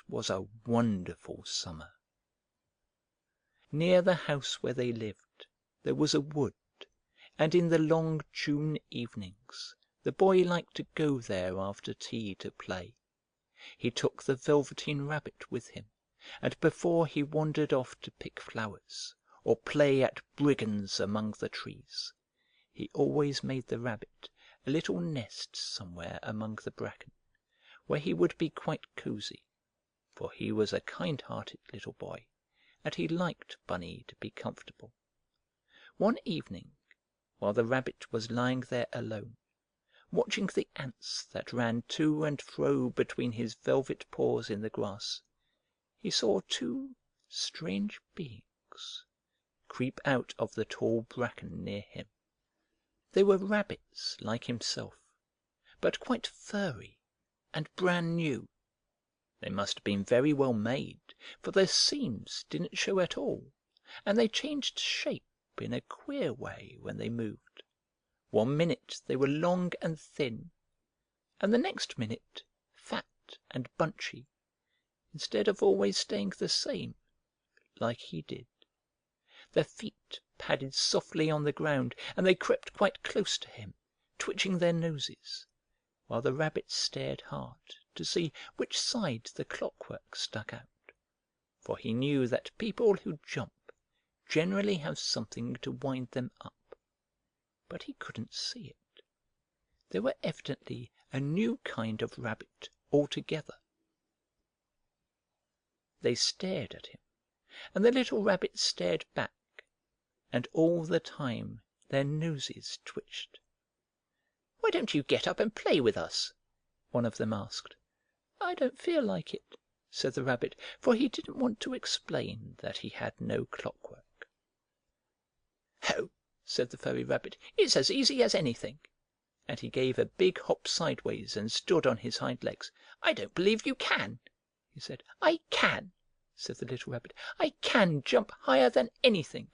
was a wonderful summer. Near the house where they lived there was a wood, and in the long June evenings the boy liked to go there after tea to play. He took the Velveteen Rabbit with him, and before he wandered off to pick flowers, or play at brigands among the trees, he always made the Rabbit a little nest somewhere among the bracken, where he would be quite cosy, for he was a kind-hearted little boy, and he liked Bunny to be comfortable. One evening, while the Rabbit was lying there alone, watching the ants that ran to and fro between his velvet paws in the grass, he saw two strange beings creep out of the tall bracken near him. They were rabbits like himself, but quite furry and brand new. They must have been very well made, for their seams didn't show at all, and they changed shape in a queer way when they moved. One minute they were long and thin, and the next minute fat and bunchy, instead of always staying the same, like he did. Their feet padded softly on the ground, and they crept quite close to him, twitching their noses, while the Rabbit stared hard to see which side the clockwork stuck out, for he knew that people who jump generally have something to wind them up, but he couldn't see it. They were evidently a new kind of rabbit altogether. They stared at him, and the little Rabbit stared back, and all the time their noses twitched. "Why don't you get up and play with us?" one of them asked. "I don't feel like it," said the Rabbit, for he didn't want to explain that he had no clockwork. "Oh," said the furry Rabbit, "it's as easy as anything," and he gave a big hop sideways and stood on his hind legs. "I don't believe you can," he said. "I can," said the little Rabbit. "I can jump higher than anything."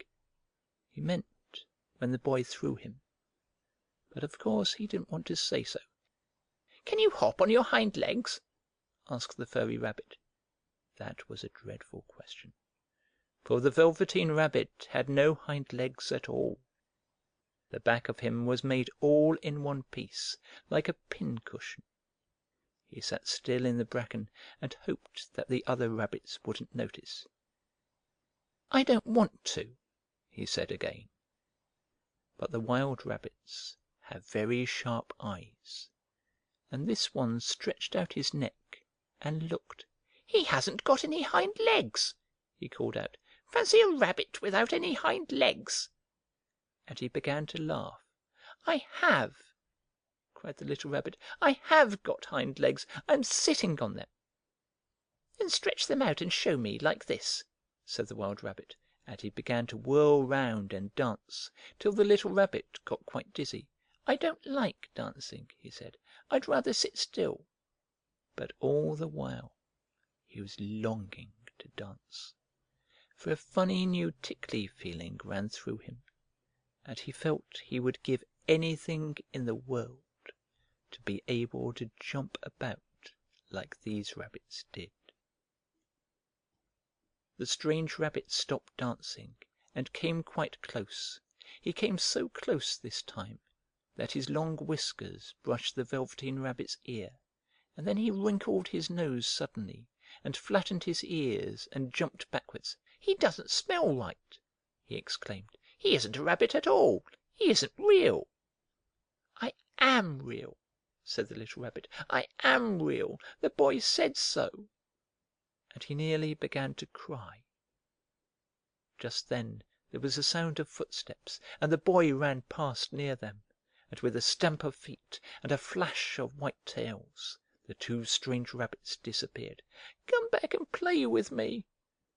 He meant when the boy threw him, but of course he didn't want to say so. "Can you hop on your hind legs?" asked the furry Rabbit. That was a dreadful question, for the Velveteen Rabbit had no hind legs at all. The back of him was made all in one piece, like a pin-cushion. He sat still in the bracken and hoped that the other rabbits wouldn't notice. "I don't want to," he said again. But the wild rabbits have very sharp eyes, and this one stretched out his neck and looked. "He hasn't got any hind legs!" he called out. "Fancy a rabbit without any hind legs!" And he began to laugh. "I have!" cried the little Rabbit. "I have got hind legs. I'm sitting on them." "Then stretch them out and show me, like this," said the wild rabbit, and he began to whirl round and dance, till the little Rabbit got quite dizzy. "I don't like dancing," he said. "I'd rather sit still." But all the while he was longing to dance, for a funny new tickly feeling ran through him, and he felt he would give anything in the world to be able to jump about like these rabbits did. The strange Rabbit stopped dancing and came quite close. He came so close this time that his long whiskers brushed the Velveteen Rabbit's ear, and then he wrinkled his nose suddenly, and flattened his ears, and jumped backwards. "He doesn't smell right!" he exclaimed. "He isn't a rabbit at all! He isn't real!" "I am real!" said the little Rabbit. "I am real! The boy said so!" And he nearly began to cry. Just then there was a sound of footsteps, and the boy ran past near them, and with a stamp of feet and a flash of white tails the two strange rabbits disappeared. "Come back and play with me!"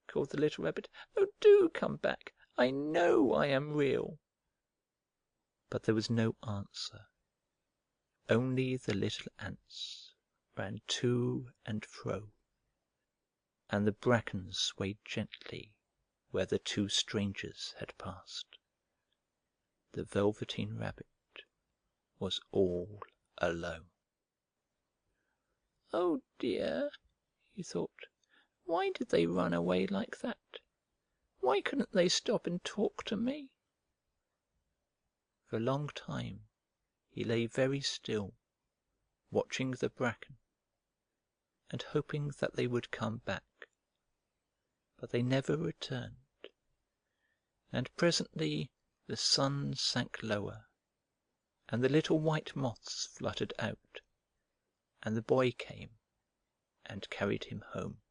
called the little Rabbit. "Oh, do come back! I know I am real!" But there was no answer. Only the little ants ran to and fro, and the bracken swayed gently where the two strangers had passed. The Velveteen Rabbit was all alone. "Oh dear!" he thought. "Why did they run away like that? Why couldn't they stop and talk to me?" For a long time he lay very still, watching the bracken, and hoping that they would come back. But they never returned, and presently the sun sank lower, and the little white moths fluttered out, and the Boy came and carried him home.